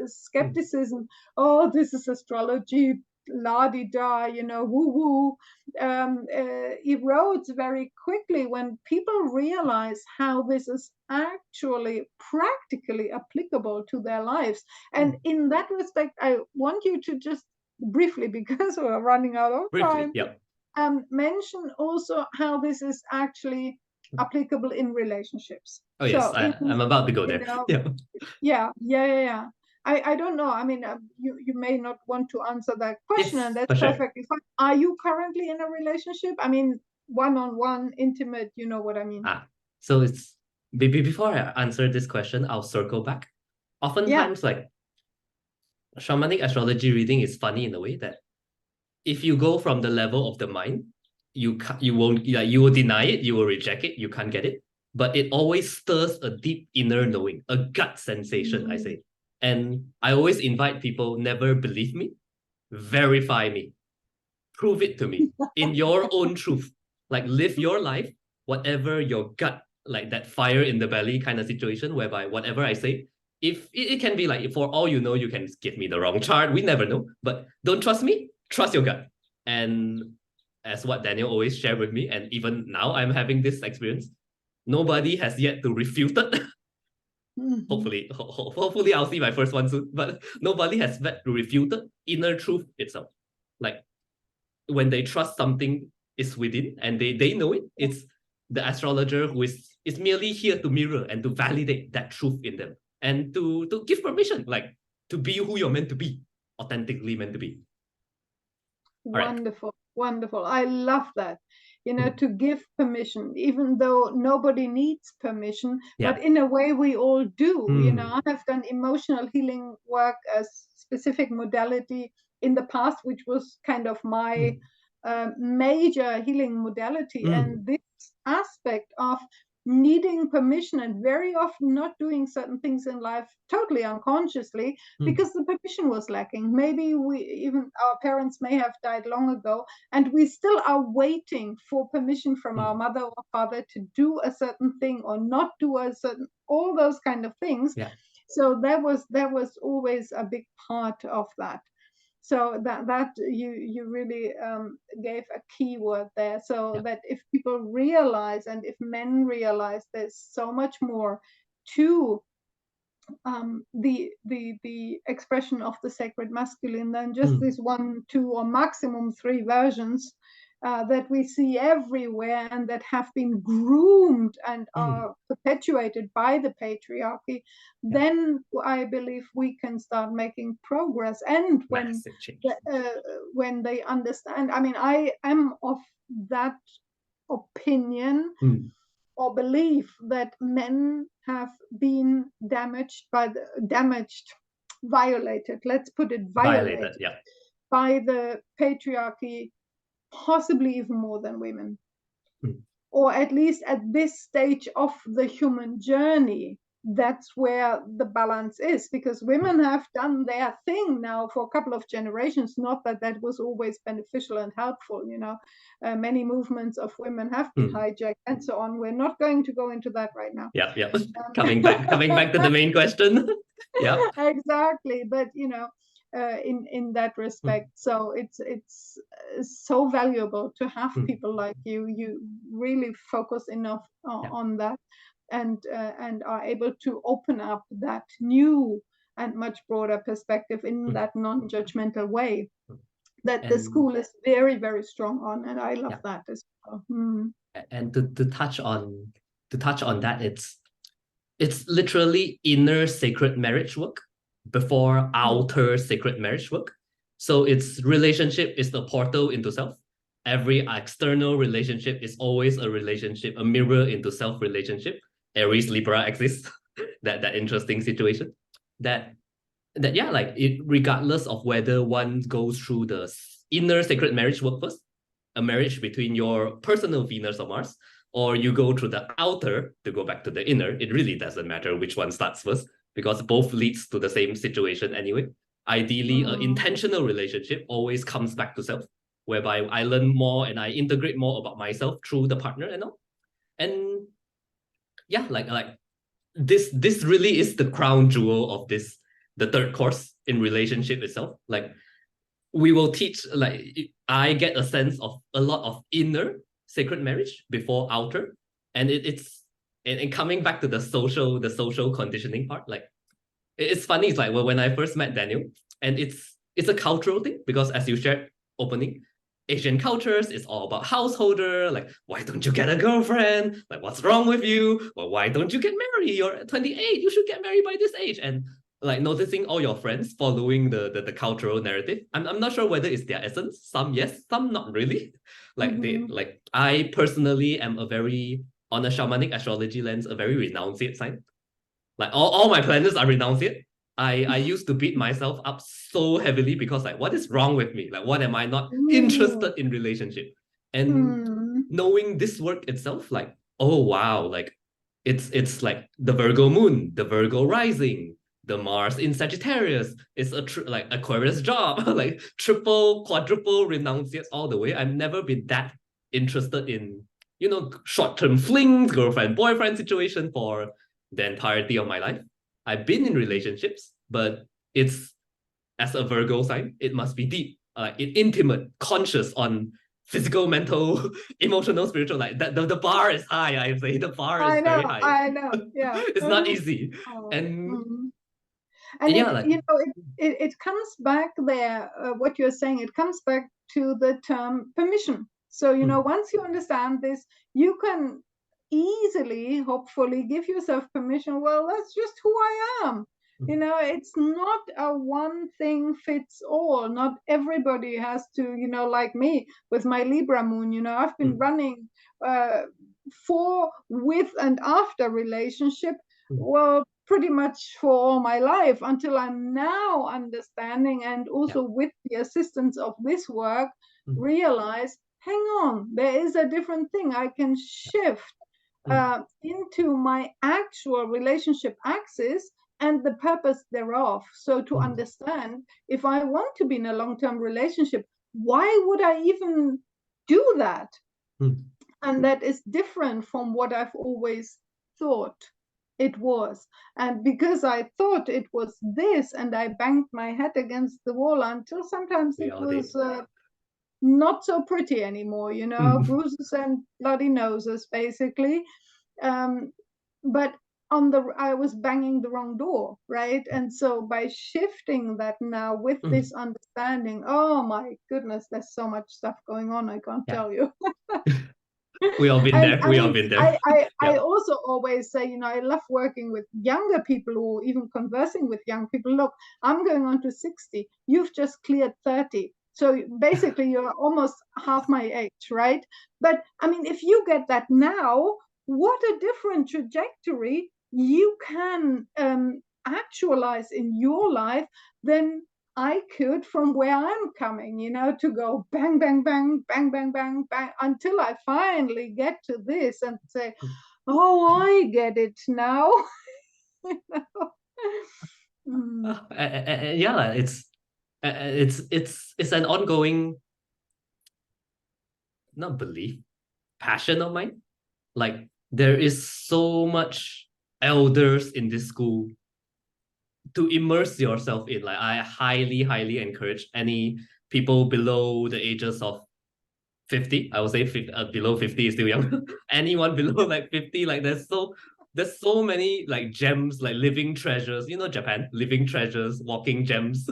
[SPEAKER 2] skepticism, oh, this is astrology, la-di-da, you know, woo-woo, erodes very quickly when people realize how this is actually practically applicable to their lives. And in that respect, I want you to just briefly, because we're running out of time, mention also how this is actually applicable in relationships.
[SPEAKER 1] Oh yes, I'm about to go there.
[SPEAKER 2] I don't know. I mean, you may not want to answer that question, and that's perfectly fine. Are you currently in a relationship? I mean, one-on-one, intimate, you know what I mean?
[SPEAKER 1] So it's, before I answer this question, I'll circle back. Oftentimes, like, shamanic astrology reading is funny in a way that if you go from the level of the mind, you will deny it, you will reject it, you can't get it. But it always stirs a deep inner knowing, a gut sensation, I say. And I always invite people, never believe me, verify me, prove it to me in your own truth. Like, live your life, whatever your gut, like that fire in the belly kind of situation, whereby whatever I say, if it can be like, for all you know, you can give me the wrong chart, we never know, but don't trust me, trust your gut. And as what Daniel always shared with me, and even now I'm having this experience, nobody has yet to refute it. Hopefully I'll see my first one soon, but nobody has yet to refute the inner truth itself. Like, when they trust something is within and they know it, it's the astrologer who is merely here to mirror and to validate that truth in them, and to give permission, like, to be who you're meant to be, authentically meant to be.
[SPEAKER 2] Wonderful. I love that. You know, to give permission, even though nobody needs permission, but in a way we all do. You know, I have done emotional healing work as specific modality in the past, which was kind of my major healing modality. And this aspect of needing permission and very often not doing certain things in life totally unconsciously because the permission was lacking. Maybe our parents may have died long ago, and we still are waiting for permission from our mother or father to do a certain thing or not do all those kind of things. So that was always a big part of that. So that you really gave a key word there. So that if people realize, and if men realize, there's so much more to the expression of the sacred masculine than just this 1, 2, or maximum 3 versions that we see everywhere and that have been groomed and are perpetuated by the patriarchy, then I believe we can start making progress. And when they understand, I mean, I am of that opinion or belief that men have been violated, let's put it, violated by the patriarchy, possibly even more than women, or at least at this stage of the human journey. That's where the balance is, because women have done their thing now for a couple of generations. Not that that was always beneficial and helpful, you know. Many movements of women have been hijacked and so on. We're not going to go into that right now.
[SPEAKER 1] Coming back to the main question.
[SPEAKER 2] Exactly. But you know, in that respect, so it's so valuable to have people like you really focus enough on that, and are able to open up that new and much broader perspective in that non-judgmental way that the school is very, very strong on, and I love that as well.
[SPEAKER 1] And to touch on that, it's literally inner sacred marriage work before outer sacred marriage work. So its relationship is the portal into self. Every external relationship is always a relationship, a mirror into self relationship. Aries Libra exists. that interesting situation. That like it, regardless of whether one goes through the inner sacred marriage work first, a marriage between your personal Venus or Mars, or you go through the outer to go back to the inner, it really doesn't matter which one starts first, because both leads to the same situation anyway. Ideally, an intentional relationship always comes back to self, whereby I learn more and I integrate more about myself through the partner and all. And like this really is the crown jewel of this, the third course in relationship itself. Like we will teach, like I get a sense of a lot of inner sacred marriage before outer, and it's coming back to the social conditioning part. Like it's funny, it's like when I first met Daniel, and it's a cultural thing, because as you shared opening, Asian cultures is all about householder, like why don't you get a girlfriend, like what's wrong with you, well, why don't you get married, you're 28, you should get married by this age. And like noticing all your friends following the cultural narrative. I'm not sure whether it's their essence. Some yes, some not really. Like they like I personally am a very, on a shamanic astrology lens, a very renunciate sign. Like all my planets are renunciate. I used to beat myself up so heavily because like what is wrong with me? Like what am I not interested in relationship? And knowing this work itself, like, oh wow, like it's like the Virgo moon, the Virgo rising, the Mars in Sagittarius is like Aquarius job, like triple, quadruple renunciates all the way. I've never been that interested in, you know, short-term flings, girlfriend, boyfriend situation for the entirety of my life. I've been in relationships, but it's, as a Virgo sign, it must be deep, intimate, conscious on physical, mental, emotional, spiritual. Like that, the bar is high. I say the bar is very high.
[SPEAKER 2] I know. Yeah,
[SPEAKER 1] it's not easy.
[SPEAKER 2] And
[SPEAKER 1] yeah,
[SPEAKER 2] it comes back there. What you're saying, it comes back to the term permission. So you know, once you understand this, you can easily, hopefully, give yourself permission. Well, that's just who I am. You know, it's not a one thing fits all. Not everybody has to, you know, like me with my Libra moon, you know, I've been running for, with and after relationship. Well, pretty much for all my life, until I'm now understanding, and also with the assistance of this work, realize, hang on, there is a different thing. I can shift into my actual relationship axis and the purpose thereof. So to understand, if I want to be in a long-term relationship, why would I even do that? And that is different from what I've always thought it was. And because I thought it was this, and I banged my head against the wall until sometimes it was not so pretty anymore, you know, bruises and bloody noses, basically. But I was banging the wrong door, right? And so by shifting that now with this understanding, oh my goodness, there's so much stuff going on, I can't tell you.
[SPEAKER 1] We all been there. We all been there.
[SPEAKER 2] I also always say, you know, I love working with younger people, or even conversing with young people. Look, I'm going on to 60. You've just cleared 30. So basically, you're almost half my age, right? But I mean, if you get that now, what a different trajectory you can actualize in your life than I could from where I'm coming, you know, to go bang, bang, bang, bang, bang, bang, bang, until I finally get to this and say, oh, I get it now.
[SPEAKER 1] Yeah, it's an ongoing, not belief, passion of mine. Like, there is so much elders in this school to immerse yourself in. Like, I highly encourage any people below the ages of 50. I would say below 50 is still young. Anyone below like 50, like there's so many like gems, like living treasures, you know, Japan, living treasures, walking gems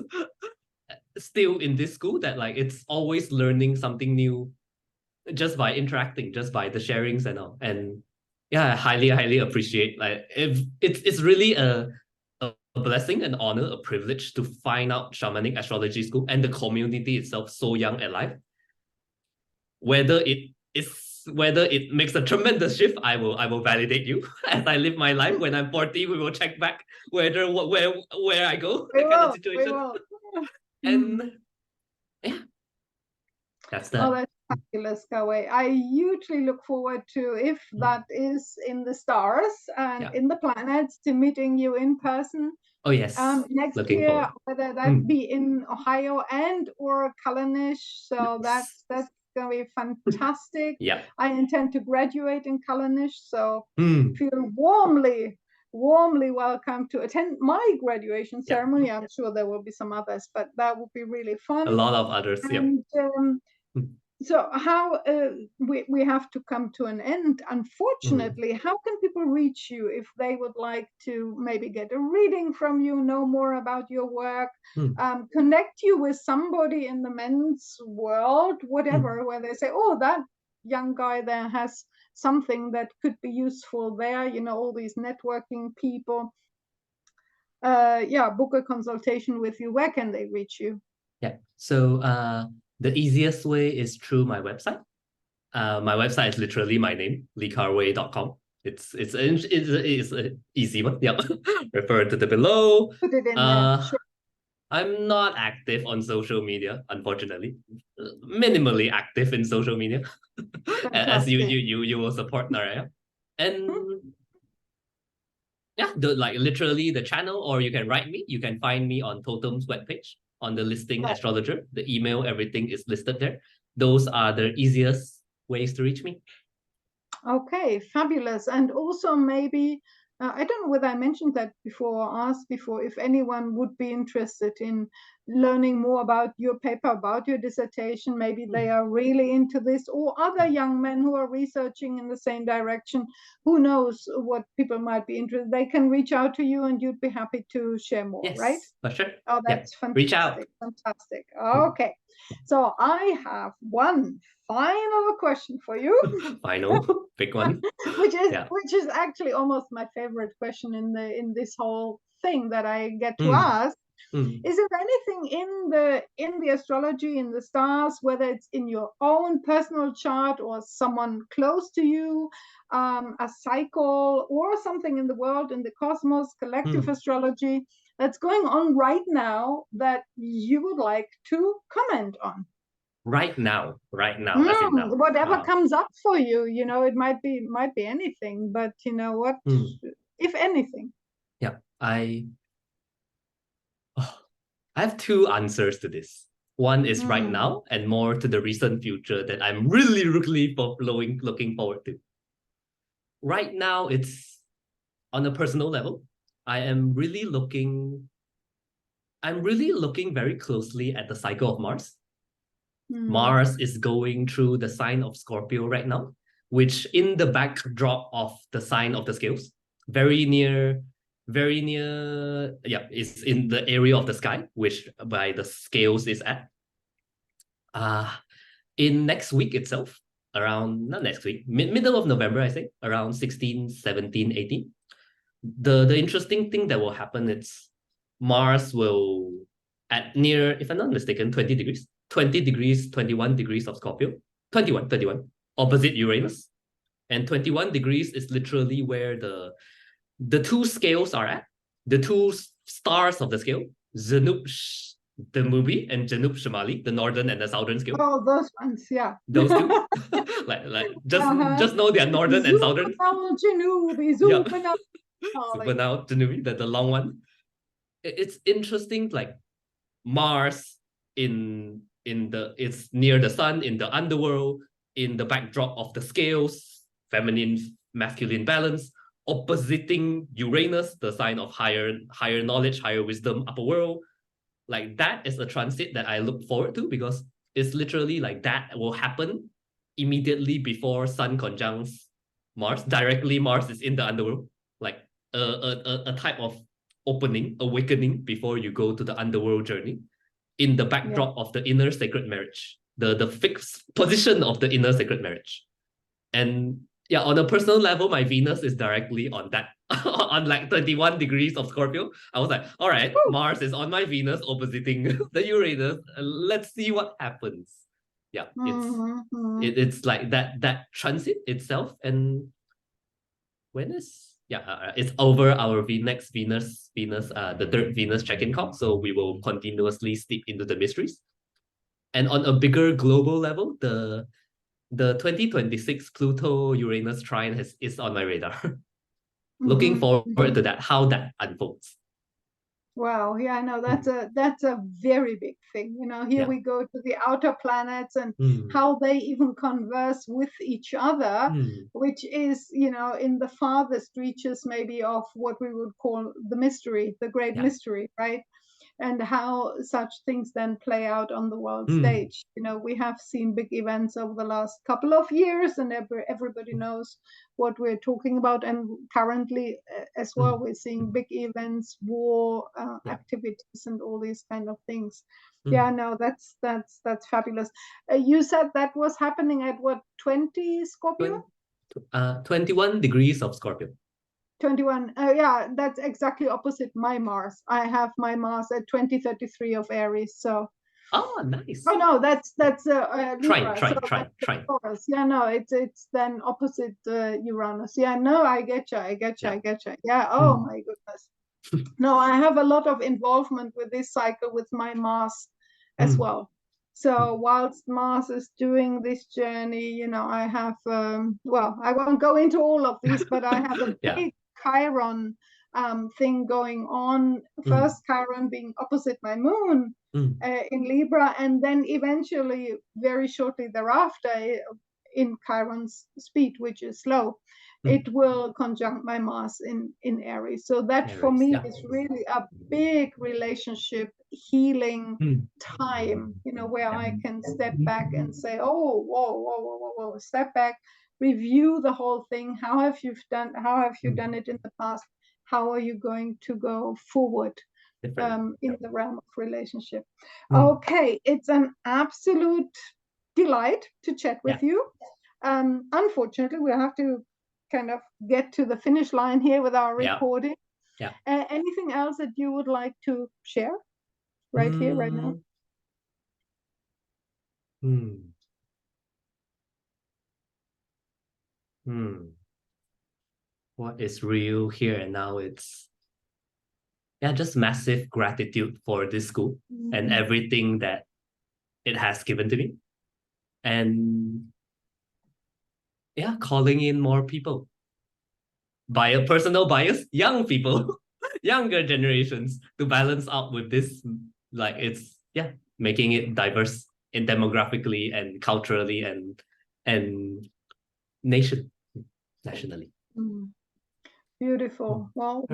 [SPEAKER 1] still in this school, that like it's always learning something new just by interacting, just by the sharings and all. And yeah, I highly appreciate, like, if it's really a blessing, an honor, a privilege to find out Shamanic Astrology School and the community itself so young at life. Whether it makes a tremendous shift, I will validate you as I live my life. When I'm 40, we will check back where I go, that kind of situation. And yeah, that's that.
[SPEAKER 2] Oh, that's fabulous, Khar Wei. I hugely look forward to, if that is in the stars and in the planets, to meeting you in person.
[SPEAKER 1] Oh yes.
[SPEAKER 2] Next
[SPEAKER 1] Looking
[SPEAKER 2] year,
[SPEAKER 1] forward.
[SPEAKER 2] whether that be in Ohio and or Callanish. So that's going to be fantastic.
[SPEAKER 1] Yeah.
[SPEAKER 2] I intend to graduate in Callanish, so feel warmly welcome to attend my graduation ceremony. I'm sure there will be some others, but that would be really fun.
[SPEAKER 1] A lot of others.
[SPEAKER 2] And, so how we have to come to an end, unfortunately. How can people reach you if they would like to maybe get a reading from you, know more about your work, connect you with somebody in the men's world, whatever, where they say, oh, that young guy there has something that could be useful there, you know, all these networking people. Book a consultation with you. Where can they reach you?
[SPEAKER 1] Yeah, so the easiest way is through my website. My website is literally my name, leekharwei.com. It's an easy one. Yeah. Refer to the below.
[SPEAKER 2] Put it in there. Sure.
[SPEAKER 1] I'm not active on social media, unfortunately. Minimally active in social media. As you will support Naraya. And yeah, like literally the channel, or you can write me. You can find me on TOTAM's webpage, on the listing Astrologer. The email, everything is listed there. Those are the easiest ways to reach me.
[SPEAKER 2] Okay, fabulous. And also maybe, I don't know whether I mentioned that before or asked before, if anyone would be interested in learning more about your paper, about your dissertation, maybe they are really into this, or other young men who are researching in the same direction, who knows what people might be interested. They can reach out to you and you'd be happy to share more, right?
[SPEAKER 1] For sure.
[SPEAKER 2] Oh, that's fantastic.
[SPEAKER 1] Reach out.
[SPEAKER 2] Fantastic. Okay. So I have one final question for you.
[SPEAKER 1] Final, big one.
[SPEAKER 2] which is actually almost my favorite question in this whole thing that I get to ask. Is there anything in the astrology, in the stars, whether it's in your own personal chart or someone close to you, a cycle or something in the world, in the cosmos, collective astrology, that's going on right now that you would like to comment on?
[SPEAKER 1] Right now, as in now.
[SPEAKER 2] Whatever comes up for you, it might be anything, but you know what, if anything.
[SPEAKER 1] Yeah, I have two answers to this. One is right now, and more to the recent future that I'm really looking forward to. Right now, it's on a personal level. I'm really looking very closely at the cycle of Mars. Mars is going through the sign of Scorpio right now, which in the backdrop of the sign of the scales, very near, is in the area of the sky, which by the scales is at. In next week itself, around, not next week, middle of November, I think, around 16, 17, 18. The interesting thing that will happen is Mars will, at near, if I'm not mistaken, 20 degrees, 21 degrees of Scorpio, 21, opposite Uranus. And 21 degrees is literally where the two scales are at, the two stars of the scale, Janub the movie and Janub Shamali, the northern and the southern scale.
[SPEAKER 2] Oh, those ones, yeah.
[SPEAKER 1] Those two. just know they are northern and southern. Janubi, the long one. It's interesting, like Mars it's near the sun, in the underworld, in the backdrop of the scales, feminine, masculine balance, oppositing Uranus, the sign of higher knowledge, higher wisdom, upper world. Like that is a transit that I look forward to, because it's literally like that will happen immediately before Sun conjuncts Mars. Directly, Mars is in the underworld, like a type of awakening before you go to the underworld journey, in the backdrop of the inner sacred marriage, the fixed position of the inner sacred marriage. And yeah, on a personal level, my Venus is directly on that, on like 21 degrees of Scorpio. I was like, all right, Mars is on my Venus oppositing the Uranus. Let's see what happens. Yeah, it's like that transit itself. And when is it's over our next Venus, the third Venus check-in call. So we will continuously steep into the mysteries. And on a bigger global level, the 2026 Pluto-Uranus trine is on my radar. Looking forward to that, how that unfolds.
[SPEAKER 2] Wow, yeah, no, that's a very big thing. Here we go to the outer planets and how they even converse with each other, which is, in the farthest reaches maybe of what we would call the mystery, the great mystery, right? And how such things then play out on the world stage. We have seen big events over the last couple of years, and everybody knows what we're talking about. And currently as well, we're seeing big events, war activities, and all these kind of things. Yeah, no, that's fabulous. You said that was happening at what, 20 Scorpio?
[SPEAKER 1] 21 degrees of Scorpio.
[SPEAKER 2] 21. Yeah, that's exactly opposite my Mars. I have my Mars at 2033 of Aries. So.
[SPEAKER 1] Oh, nice.
[SPEAKER 2] Oh no, that's Libra.
[SPEAKER 1] Try.
[SPEAKER 2] Yeah, no, it's then opposite Uranus. Yeah, no, I get you. Yeah. Oh my goodness. No, I have a lot of involvement with this cycle with my Mars as well. So whilst Mars is doing this journey, I have well, I won't go into all of these, but I have a big Chiron thing going on. First Chiron being opposite my moon in Libra, and then eventually very shortly thereafter in Chiron's speed, which is slow, it will conjunct my Mars in Aries. So that Aries, for me is really a big relationship healing time, where I can step back and say, oh, whoa, step back, review the whole thing. How have you done it in the past? How are you going to go forward in the realm of relationship? Okay, it's an absolute delight to chat with you. Unfortunately, we have to kind of get to the finish line here with our recording. Anything else that you would like to share? right here, right now?
[SPEAKER 1] What is real here and now? It's just massive gratitude for this school and everything that it has given to me. And calling in more people. By a personal bias, young people, younger generations, to balance out with this, like it's making it diverse in demographically and culturally and nationally.
[SPEAKER 2] Beautiful. Well,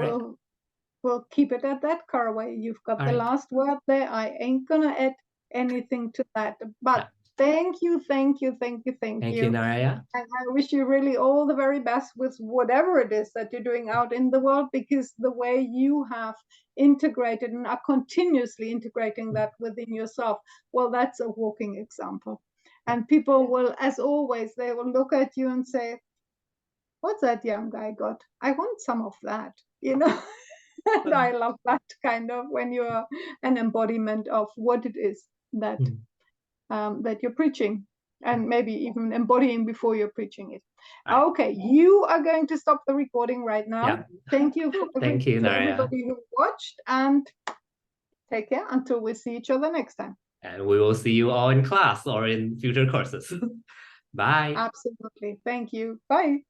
[SPEAKER 2] we'll keep it at that, Khar Wei. You've got the last word there. I ain't gonna add anything to that. But thank you,
[SPEAKER 1] Thank you, Naraya.
[SPEAKER 2] And I wish you really all the very best with whatever it is that you're doing out in the world, because the way you have integrated and are continuously integrating that within yourself, well, that's a walking example. And people will, as always, they will look at you and say, what's that young guy got? I want some of that, you know? And I love that kind of when you're an embodiment of what it is that that you're preaching, and maybe even embodying before you're preaching it. Okay, you are going to stop the recording right now. Thank you for everybody who watched, and take care until we see each other next time.
[SPEAKER 1] And we will see you all in class or in future courses. Bye.
[SPEAKER 2] Absolutely. Thank you. Bye.